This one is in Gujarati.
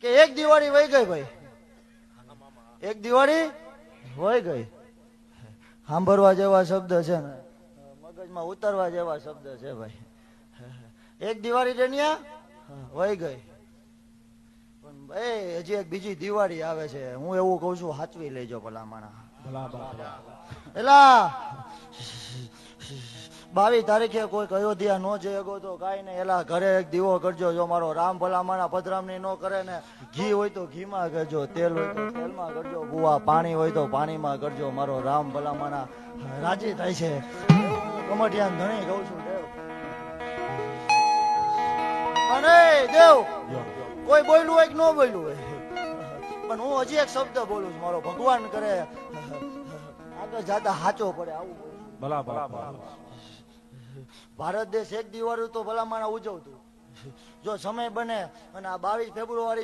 કે એક દિવાળી વહી ગઈ ભાઈ, એક દિવાળી વહી ગઈ. સાંભળવા જેવા શબ્દ છે ને મગજમાં ઉતરવા જેવા શબ્દ છે ભાઈ. એક દિવાળી ડેનિયા વહી ગઈ, પણ ભાઈ હજી એક બીજી દિવાળી આવે છે. હું એવું કઉ છું, હાચવી લેજો ભલા માણા. એલા 22 તારીખે કોઈ અયોધ્યા નો જઈ શકો તો કાંઈ નહીં, એલા ઘરે એક દીવો કરજો. જો મારો રામ ભલામણા પધરામણી નો કરે ને, ઘી હોય તો ઘીમાં કરજો, તેલ હોય તો તેલમાં કરજો, બુઆ પાણી હોય તો પાણીમાં કરજો. મારો રામ ભલામણા રાજી થાય છે. કમટિયાન ધણી કહું છું દેવ. અને દેવ કોઈ બોલ્યું હોય કે ન બોલ્યું હોય, પણ હું હજી એક શબ્દ બોલું છું. મારો ભગવાન કરે આગળ જાતા હાચો પડે આવું બોલું. ભારત દેશ એક દિવાળી તો ભલામણા ઉજવતું. જો સમય બને અને આ 22 ફેબ્રુઆરી